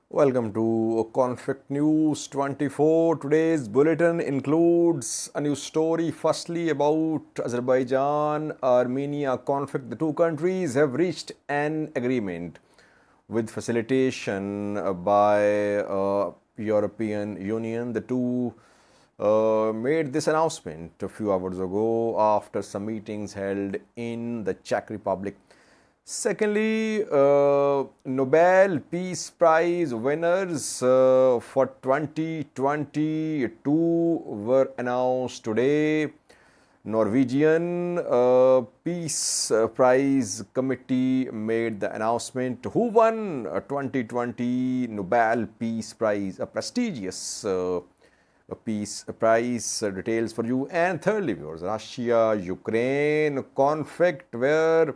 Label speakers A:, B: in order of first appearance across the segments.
A: Welcome to Conflict News 24. Today's bulletin includes a new story. Firstly, about Azerbaijan Armenia conflict. The two countries have reached an agreement with facilitation by European Union. The two made this announcement a few hours ago after some meetings held in the Czech Republic. Secondly, Nobel Peace Prize winners for 2022 were announced today. Norwegian Peace Prize Committee made the announcement. Who won a 2020 Nobel Peace Prize, a prestigious peace prize? Details for you. And thirdly, viewers, Russia-Ukraine conflict, where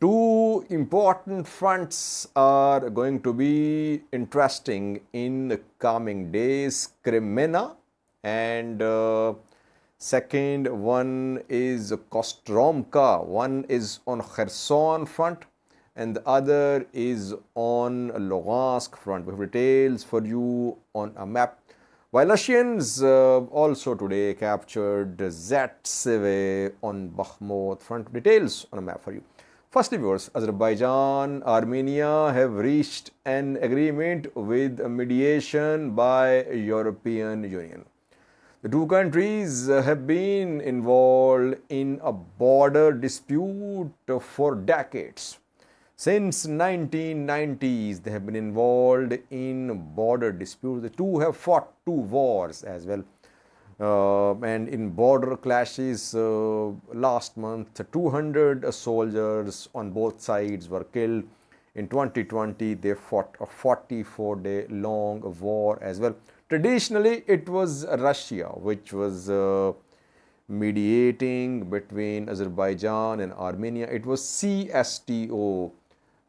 A: two important fronts are going to be interesting in the coming days. Kreminna and second one is Kostromka. One is on Kherson front and the other is on Luhansk front. We have details for you on a map. While Russians also today captured Zatseve on Bakhmut front. Details on a map for you. Firstly, viewers, Azerbaijan, Armenia have reached an agreement with mediation by European Union. The two countries have been involved in a border dispute for decades. Since 1990s, they have been involved in border disputes. The two have fought two wars as well. And in border clashes last month, 200 soldiers on both sides were killed. In 2020, they fought a 44-day long war as well. Traditionally, it was Russia which was mediating between Azerbaijan and Armenia. It was CSTO,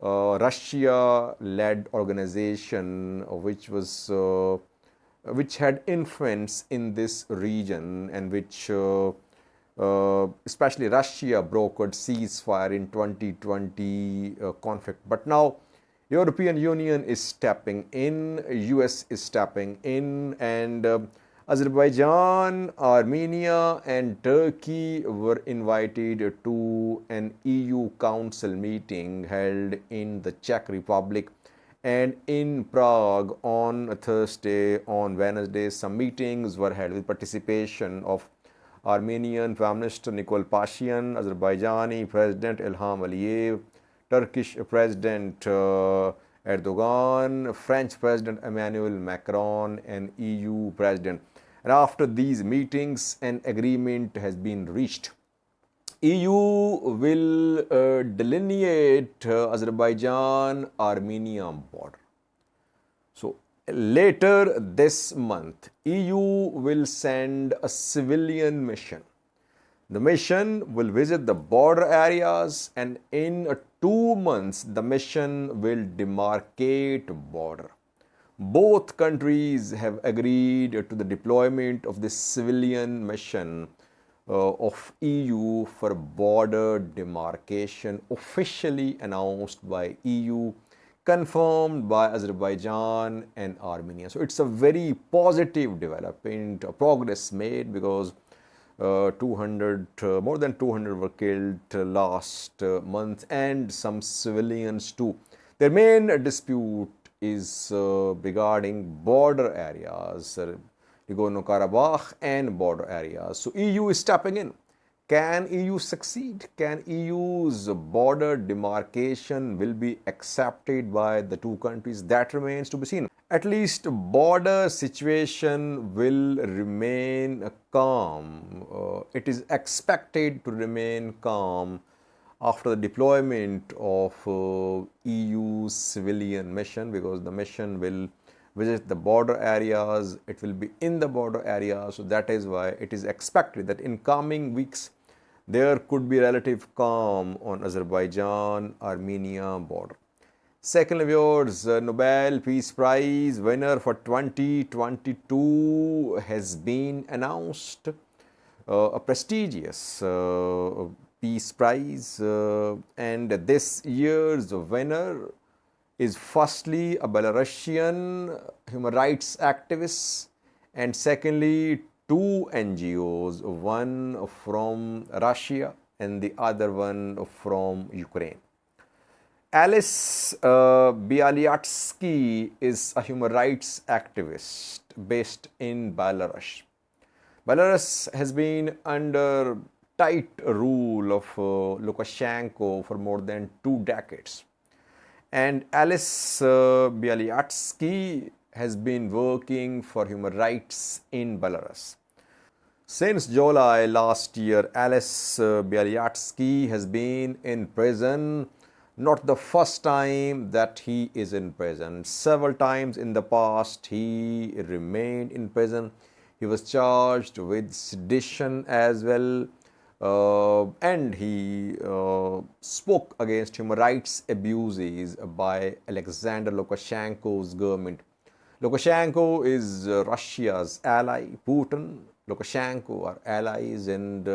A: Russia-led organization, which had influence in this region and which especially Russia brokered ceasefire in 2020 conflict. But now European Union is stepping in, US is stepping in, and Azerbaijan, Armenia and Turkey were invited to an EU Council meeting held in the Czech Republic and in Prague on Thursday. On Wednesday, some meetings were held with participation of Armenian Prime Minister Nikol Pashinyan, Azerbaijani President Ilham Aliyev, Turkish President Erdogan, French President Emmanuel Macron and EU President. And after these meetings, an agreement has been reached. EU will delineate Azerbaijan-Armenia border. So later this month, EU will send a civilian mission. The mission will visit the border areas, and in 2 months, the mission will demarcate border. Both countries have agreed to the deployment of this civilian mission of EU for border demarcation, officially announced by EU, confirmed by Azerbaijan and Armenia. So it's a very positive development, progress made, because more than 200 were killed last month and some civilians too. Their main dispute is regarding border areas, Nagorno-Karabakh and border areas. So EU is stepping in. Can EU succeed? Can EU's border demarcation will be accepted by the two countries? That remains to be seen. At least border situation will remain calm. It is expected to remain calm after the deployment of EU's civilian mission, because the mission will visit the border areas, it will be in the border areas. So that is why it is expected that in coming weeks there could be relative calm on Azerbaijan-Armenia border. Secondly, viewers, Nobel Peace Prize winner for 2022 has been announced. A prestigious Peace Prize, and this year's winner is firstly a Belarusian human rights activist, and secondly two NGOs, one from Russia and the other one from Ukraine. Alice Bialiatski is a human rights activist based in Belarus. Belarus has been under tight rule of Lukashenko for more than 2 decades. And Alice Bialiatski has been working for human rights in Belarus. Since July last year, Alice Bialiatski has been in prison. Not the first time that he is in prison. Several times in the past, he remained in prison. He was charged with sedition as well. And he spoke against human rights abuses by Alexander Lukashenko's government. Lukashenko is Russia's ally. Putin, Lukashenko are allies, and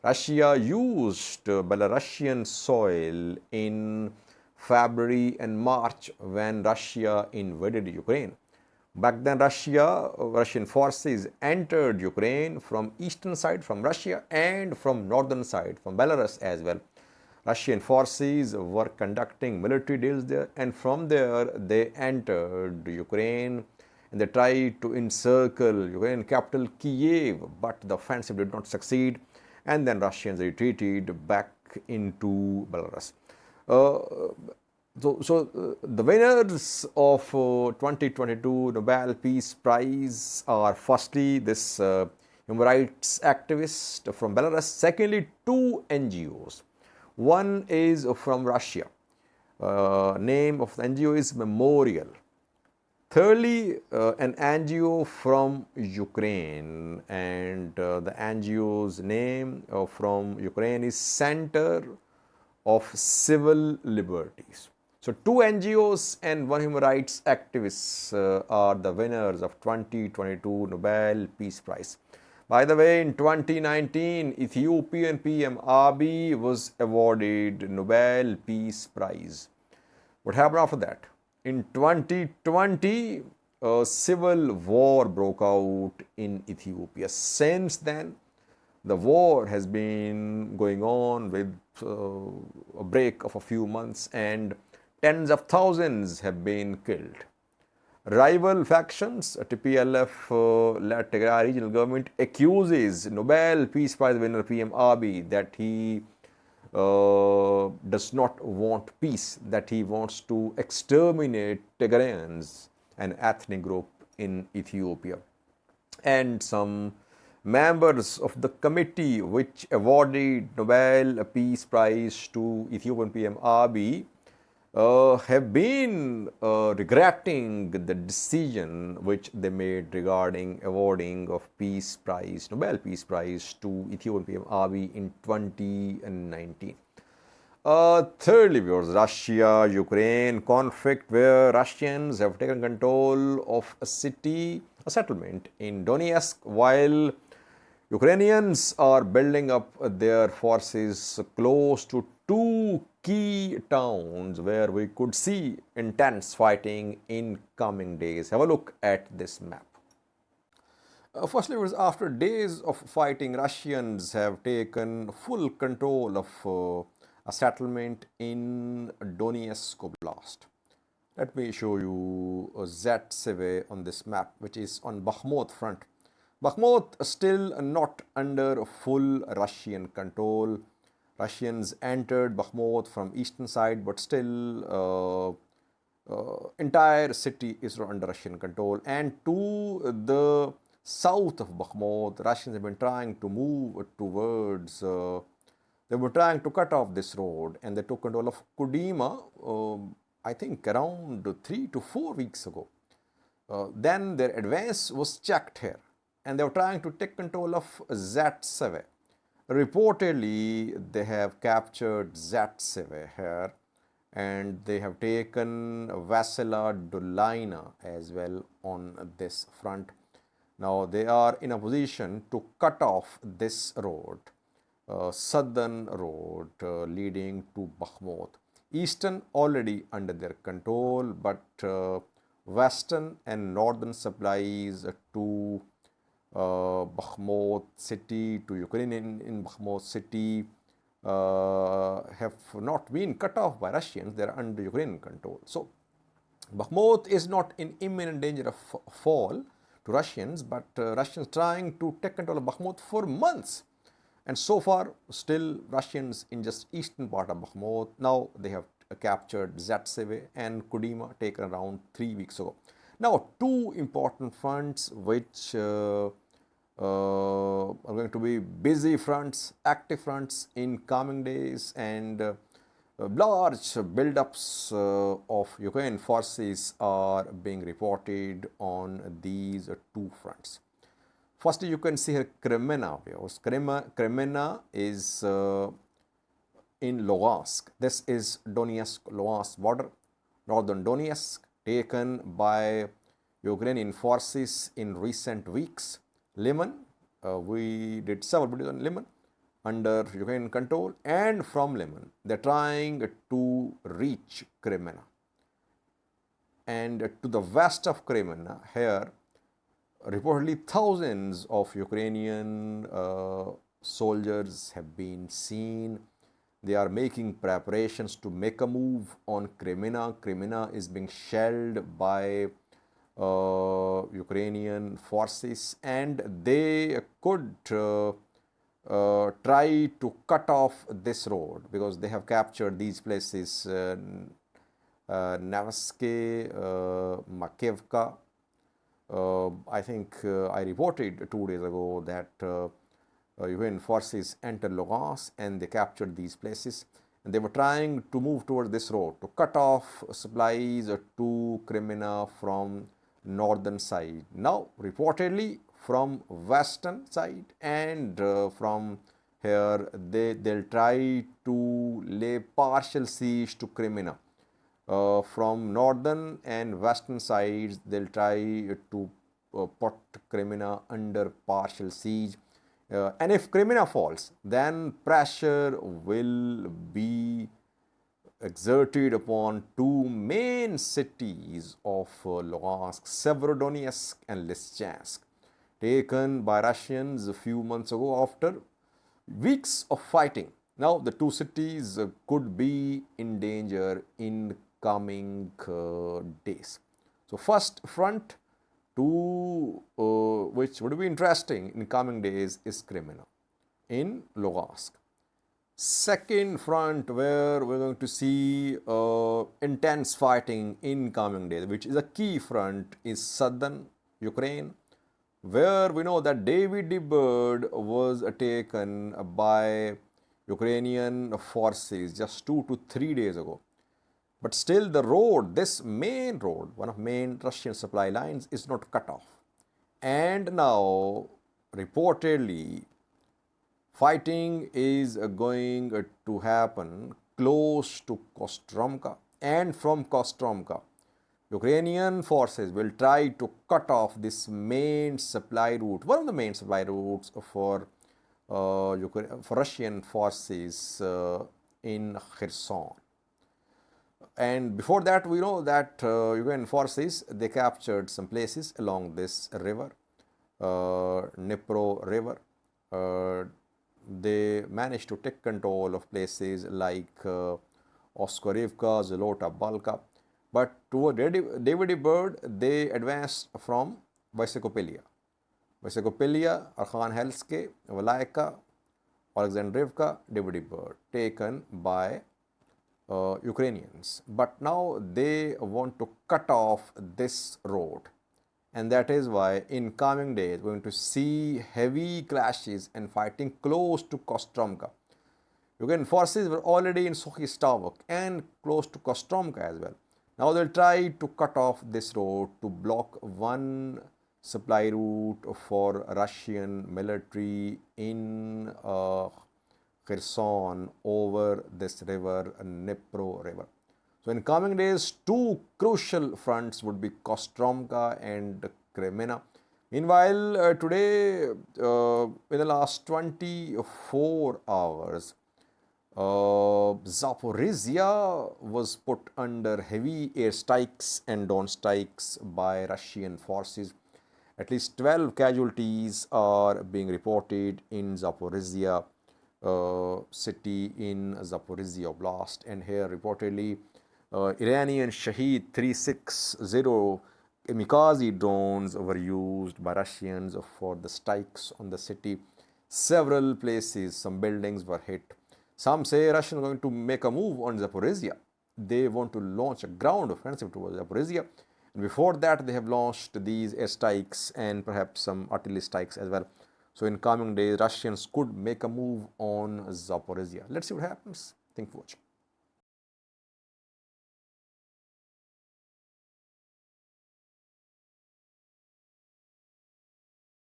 A: Russia used Belarusian soil in February and March when Russia invaded Ukraine. Back then, Russian forces entered Ukraine from eastern side, from Russia, and from northern side, from Belarus as well. Russian forces were conducting military drills there, and from there they entered Ukraine and they tried to encircle Ukraine capital Kiev, but the offensive did not succeed, and then Russians retreated back into Belarus. The winners of 2022 Nobel Peace Prize are firstly this human rights activist from Belarus, secondly two NGOs. One is from Russia. Name of the NGO is Memorial. Thirdly, an NGO from Ukraine, and the NGO's name from Ukraine is Center of Civil Liberties. So two NGOs and one human rights activist are the winners of 2022 Nobel Peace Prize. By the way, in 2019, Ethiopian PM Abiy was awarded Nobel Peace Prize. What happened after that? In 2020, a civil war broke out in Ethiopia. Since then, the war has been going on with a break of a few months, and tens of thousands have been killed. Rival factions, TPLF-led Tigray regional government, accuses Nobel Peace Prize winner PM Abiy that he does not want peace, that he wants to exterminate Tigrayans, an ethnic group in Ethiopia. And some members of the committee which awarded Nobel Peace Prize to Ethiopian PM Abiy have been regretting the decision which they made regarding awarding of Peace Prize, Nobel Peace Prize to Ethiopian PM Abiy in 2019. Thirdly, viewers, Russia-Ukraine conflict, where Russians have taken control of a city, a settlement in Donetsk, while Ukrainians are building up their forces close to two key towns where we could see intense fighting in coming days. Have a look at this map. Firstly, after days of fighting, Russians have taken full control of a settlement in Donetsk Oblast. Let me show you Zatseve on this map, which is on Bakhmut front. Bakhmut still not under full Russian control. Russians entered Bakhmut from eastern side, but still entire city is under Russian control. And to the south of Bakhmut, Russians have been trying to move towards, they were trying to cut off this road, and they took control of Kudima, I think around 3 to 4 weeks ago. Then their advance was checked here, and they were trying to take control of Zatseve. Reportedly, they have captured Zatseve here, and they have taken Vasila Dolina as well on this front. Now they are in a position to cut off this road, southern road leading to Bakhmut. Eastern already under their control, but western and northern supplies to Bakhmut city, to Ukraine in Bakhmut city, have not been cut off by Russians. They are under Ukrainian control. So Bakhmut is not in imminent danger of fall to Russians, but Russians trying to take control of Bakhmut for months. And so far, still Russians in just eastern part of Bakhmut. Now they have captured Zatseve and Kudima, taken around 3 weeks ago. Now, two important fronts which are going to be busy fronts, active fronts in coming days, and large build-ups of Ukrainian forces are being reported on these two fronts. Firstly, you can see here Kreminna. Kreminna is in Luhansk. This is Donetsk-Luhansk border, northern Donetsk, taken by Ukrainian forces in recent weeks. Liman, we did several videos on Liman, under Ukrainian control, and from Liman, they're trying to reach Kreminna. And to the west of Kreminna, here, reportedly thousands of Ukrainian soldiers have been seen. They are making preparations to make a move on Kreminna. Kreminna is being shelled by Ukrainian forces, and they could try to cut off this road because they have captured these places, Nevsky, Makivka. I think I reported 2 days ago that Ukrainian forces entered Lugansk and they captured these places. And they were trying to move towards this road to cut off supplies to Kreminna from northern side. Now, reportedly from western side and from here, they'll try to lay partial siege to Kreminna. From northern and western sides, they'll try to put Kreminna under partial siege. And if Kreminna falls, then pressure will be exerted upon two main cities of Luhansk, Severodonetsk and Lysychansk, taken by Russians a few months ago after weeks of fighting. Now the two cities could be in danger in coming days. So first front to which would be interesting in coming days is Kreminna in Lugansk. Second front where we're going to see intense fighting in coming days, which is a key front, is southern Ukraine, where we know that David Bird was taken by Ukrainian forces just 2 to 3 days ago. But still the road, this main road, one of main Russian supply lines, is not cut off. And now, reportedly, fighting is going to happen close to Kostromka, and from Kostromka, Ukrainian forces will try to cut off this main supply route, one of the main supply routes for Russian forces in Kherson. And before that, we know that Ukrainian forces, they captured some places along this river, Dnipro river. They managed to take control of places like Oskorivka, Zolota, Balka. But toward David Bird, they advanced from Vysokopelia, Arkhangelsk, Valaika, Alexandrivka, David Bird, taken by Ukrainians. But now they want to cut off this road, and that is why in coming days we're going to see heavy clashes and fighting close to Kostromka. Ukrainian forces were already in Sokhistavok and close to Kostromka as well. Now they'll try to cut off this road to block one supply route for Russian military in Kherson over this river, Dnipro river. So in coming days, two crucial fronts would be Kostromka and Kreminna. Meanwhile, today, in the last 24 hours, Zaporizhia was put under heavy airstrikes and drone strikes by Russian forces. At least 12 casualties are being reported in Zaporizhia city in Zaporizhia Oblast. And here reportedly Iranian Shahed 360 kamikaze drones were used by Russians for the strikes on the city. Several places, some buildings were hit. Some say Russia is going to make a move on Zaporizhia. They want to launch a ground offensive towards Zaporizhia. And before that, they have launched these airstrikes and perhaps some artillery strikes as well. So in coming days, Russians could make a move on Zaporizhia. Let's see what happens. Thank you for watching.